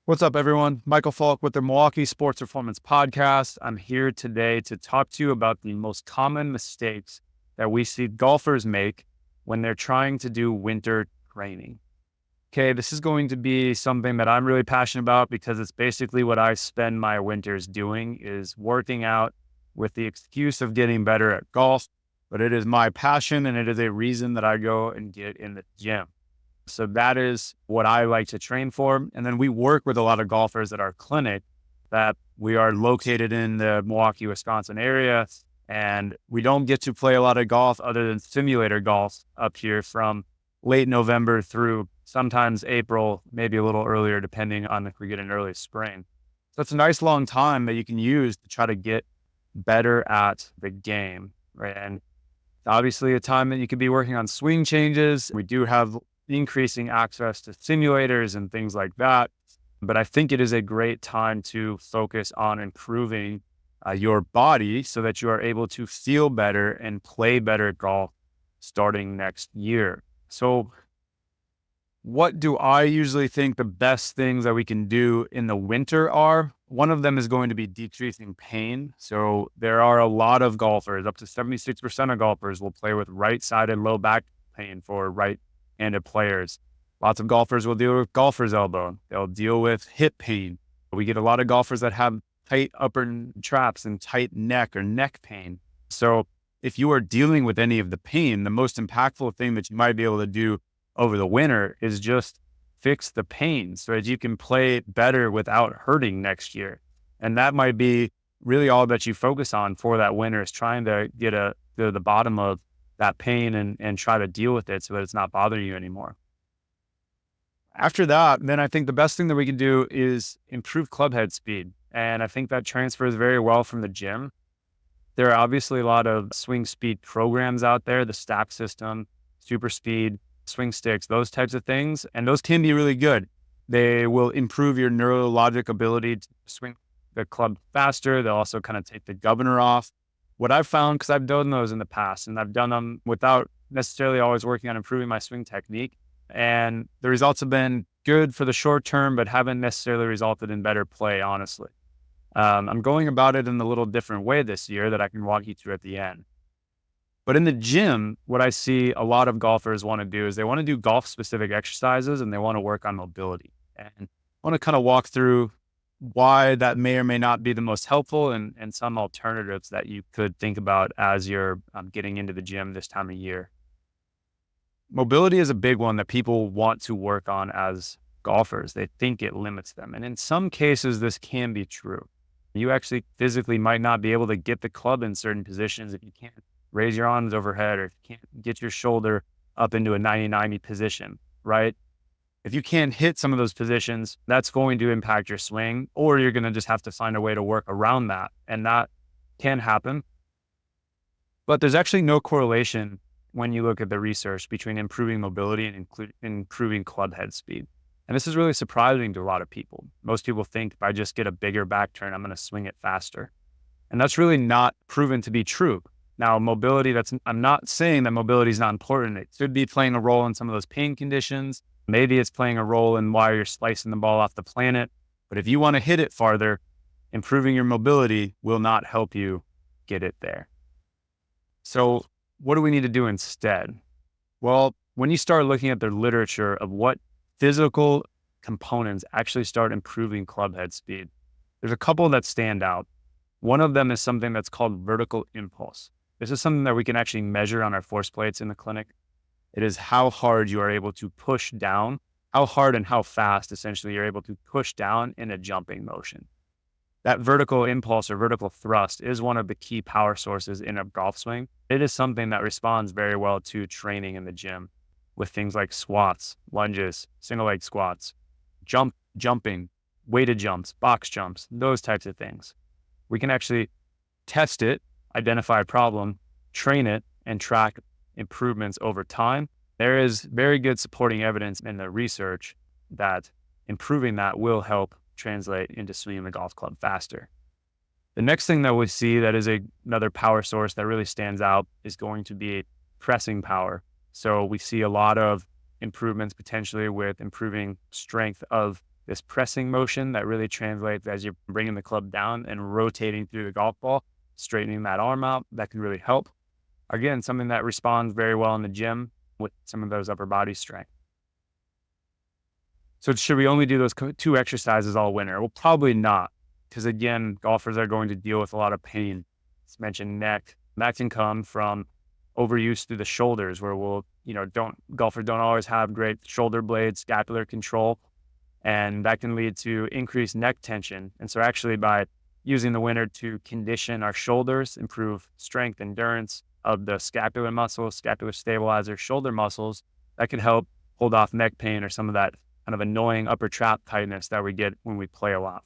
What's up, everyone? Michael Falk with the Milwaukee Sports Performance Podcast. I'm here today to talk to you about the most common mistakes that we see golfers make when they're trying to do winter training. Okay, this is going to be something that I'm really passionate about because it's basically what I spend my winters doing is working out with the excuse of getting better at golf, but it is my passion and it is a reason that I go and get in the gym. So that is what I like to train for. And then we work with a lot of golfers at our clinic that we are located in the Milwaukee, Wisconsin area. And we don't get to play a lot of golf other than simulator golf up here from late November through sometimes April, maybe a little earlier, depending on if we get an early spring. So it's a nice long time that you can use to try to get better at the game, right? And obviously a time that you could be working on swing changes. We do have increasing access to simulators and things like that. But I think it is a great time to focus on improving your body so that you are able to feel better and play better golf starting next year. So what do I usually think the best things that we can do in the winter are? One of them is going to be decreasing pain. So there are a lot of golfers, up to 76% of golfers will play with right-sided low back pain for right-handed players. Lots of golfers will deal with golfer's elbow. They'll deal with hip pain. We get a lot of golfers that have tight upper traps and tight neck or neck pain. So if you are dealing with any of the pain, the most impactful thing that you might be able to do over the winter is just fix the pain so that you can play better without hurting next year. And that might be really all that you focus on for that winter is trying to get to the bottom of that pain and try to deal with it so that it's not bothering you anymore. After that, then I think the best thing that we can do is improve clubhead speed. And I think that transfers very well from the gym. There are obviously a lot of swing speed programs out there, the stack system, super speed, swing sticks, those types of things. And those can be really good. They will improve your neurologic ability to swing the club faster. They'll also kind of take the governor off. What I've found, because I've done those in the past and I've done them without necessarily always working on improving my swing technique. And the results have been good for the short term, but haven't necessarily resulted in better play, honestly. I'm going about it in a little different way this year that I can walk you through at the end. But in the gym, what I see a lot of golfers want to do is they want to do golf-specific exercises and they want to work on mobility. And I want to kind of walk through why that may or may not be the most helpful and some alternatives that you could think about as you're getting into the gym this time of year. Mobility is a big one that people want to work on as golfers. They think it limits them. And in some cases, this can be true. You actually physically might not be able to get the club in certain positions if you can't raise your arms overhead or if you can't get your shoulder up into a 90-90 position, right? If you can't hit some of those positions, that's going to impact your swing, or you're going to just have to find a way to work around that. And that can happen. But there's actually no correlation when you look at the research between improving mobility and improving club head speed. And this is really surprising to a lot of people. Most people think if I just get a bigger back turn, I'm going to swing it faster. And that's really not proven to be true. Now, mobility, I'm not saying that mobility is not important. It should be playing a role in some of those pain conditions. Maybe it's playing a role in why you're slicing the ball off the planet. But if you want to hit it farther, improving your mobility will not help you get it there. So what do we need to do instead? Well, when you start looking at the literature of what physical components actually start improving clubhead speed, there's a couple that stand out. One of them is something that's called vertical impulse. This is something that we can actually measure on our force plates in the clinic. It is how hard you are able to push down, how hard and how fast essentially you're able to push down in a jumping motion. That vertical impulse or vertical thrust is one of the key power sources in a golf swing. It is something that responds very well to training in the gym with things like squats, lunges, single leg squats, jumping, weighted jumps, box jumps, those types of things. We can actually test it, identify a problem, train it, and track improvements over time. There is very good supporting evidence in the research that improving that will help translate into swinging the golf club faster. The next thing that we see that is another power source that really stands out is going to be pressing power. So we see a lot of improvements potentially with improving strength of this pressing motion that really translates as you're bringing the club down and rotating through the golf ball, straightening that arm out. That can really help. Again, something that responds very well in the gym with some of those upper body strength. So should we only do those two exercises all winter? Well, probably not, because again, golfers are going to deal with a lot of pain. Let's mention neck. That can come from overuse through the shoulders, where golfers don't always have great shoulder blade scapular control, and that can lead to increased neck tension. And so actually by using the winter to condition our shoulders, improve strength, endurance of the scapular muscles, scapular stabilizer, shoulder muscles, that can help hold off neck pain or some of that kind of annoying upper trap tightness that we get when we play a lot.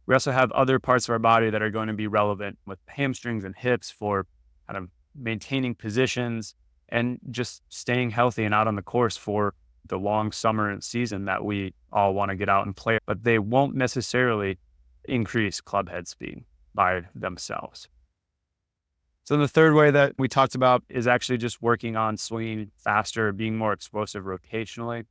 We also have other parts of our body that are going to be relevant with hamstrings and hips for kind of maintaining positions and just staying healthy and out on the course for the long summer season that we all want to get out and play, but they won't necessarily increase club head speed by themselves. So the third way that we talked about is actually just working on swinging faster, being more explosive rotationally.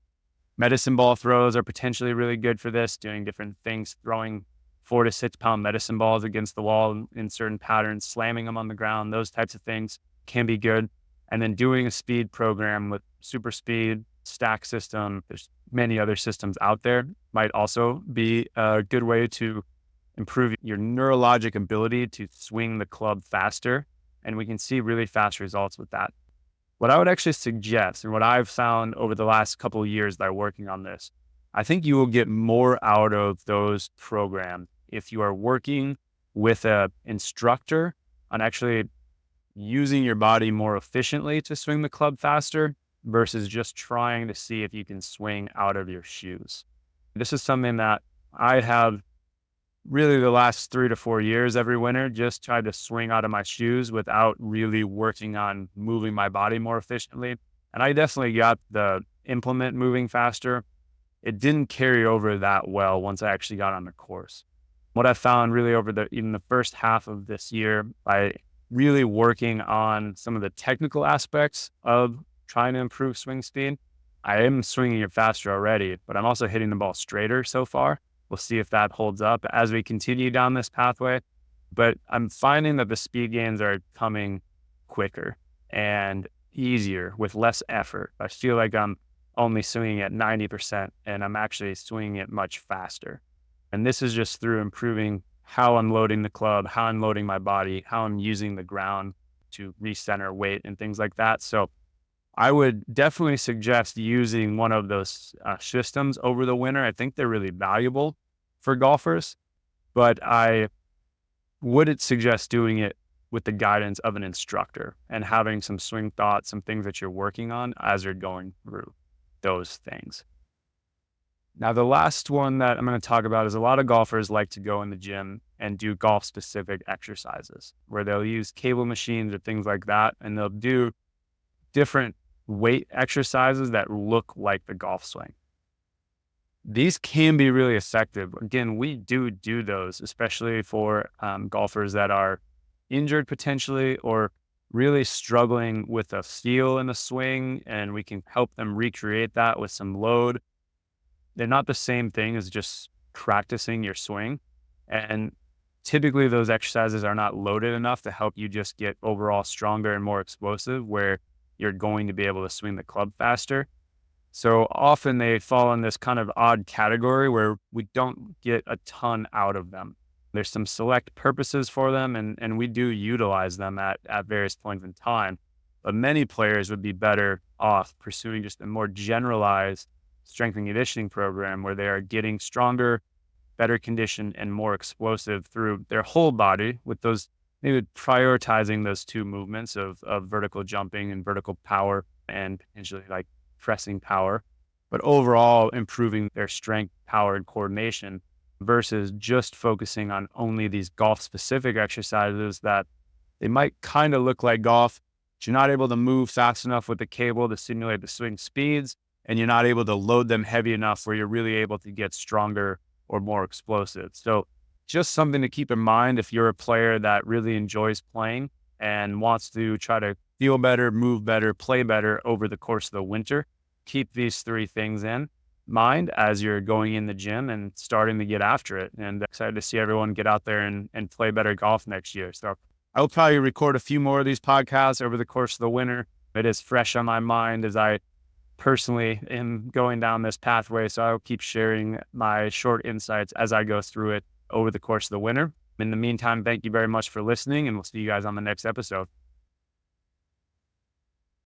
Medicine ball throws are potentially really good for this, doing different things, throwing 4 to 6 pound medicine balls against the wall in certain patterns, slamming them on the ground, those types of things can be good. And then doing a speed program with super speed, stack system, there's many other systems out there, might also be a good way to improve your neurologic ability to swing the club faster. And we can see really fast results with that. What I would actually suggest, and what I've found over the last couple of years that I'm working on this, I think you will get more out of those programs if you are working with an instructor on actually using your body more efficiently to swing the club faster versus just trying to see if you can swing out of your shoes. This is something that I have really the last 3 to 4 years every winter, just tried to swing out of my shoes without really working on moving my body more efficiently. And I definitely got the implement moving faster. It didn't carry over that well once I actually got on the course. What I found really over even the first half of this year, by really working on some of the technical aspects of trying to improve swing speed, I am swinging it faster already, but I'm also hitting the ball straighter so far. We'll see if that holds up as we continue down this pathway. But I'm finding that the speed gains are coming quicker and easier with less effort. I feel like I'm only swinging at 90% and I'm actually swinging it much faster. And this is just through improving how I'm loading the club, how I'm loading my body, how I'm using the ground to recenter weight and things like that. So I would definitely suggest using one of those systems over the winter. I think they're really valuable for golfers, but I wouldn't suggest doing it with the guidance of an instructor and having some swing thoughts, some things that you're working on as you're going through those things. Now, the last one that I'm going to talk about is a lot of golfers like to go in the gym and do golf-specific exercises where they'll use cable machines or things like that, and they'll do different weight exercises that look like the golf swing. These can be really effective. Again, we do those, especially for golfers that are injured potentially or really struggling with a feel in the swing, and we can help them recreate that with some load. They're not the same thing as just practicing your swing. And typically those exercises are not loaded enough to help you just get overall stronger and more explosive, where you're going to be able to swing the club faster. So often they fall in this kind of odd category where we don't get a ton out of them. There's some select purposes for them, and we do utilize them at various points in time. But many players would be better off pursuing just a more generalized strength and conditioning program where they are getting stronger, better conditioned, and more explosive through their whole body, with those, maybe prioritizing those two movements of vertical jumping and vertical power and potentially like pressing power, but overall improving their strength, power, and coordination versus just focusing on only these golf specific exercises that they might kind of look like golf, but you're not able to move fast enough with the cable to simulate the swing speeds, and you're not able to load them heavy enough where you're really able to get stronger or more explosive. So just something to keep in mind if you're a player that really enjoys playing and wants to try to feel better, move better, play better over the course of the winter. Keep these 3 things in. mind as you're going in the gym and starting to get after it. And excited to see everyone get out there and play better golf next year. So I'll probably record a few more of these podcasts over the course of the winter. It is fresh on my mind as I personally am going down this pathway. So I'll keep sharing my short insights as I go through it over the course of the winter. In the meantime, thank you very much for listening, and we'll see you guys on the next episode.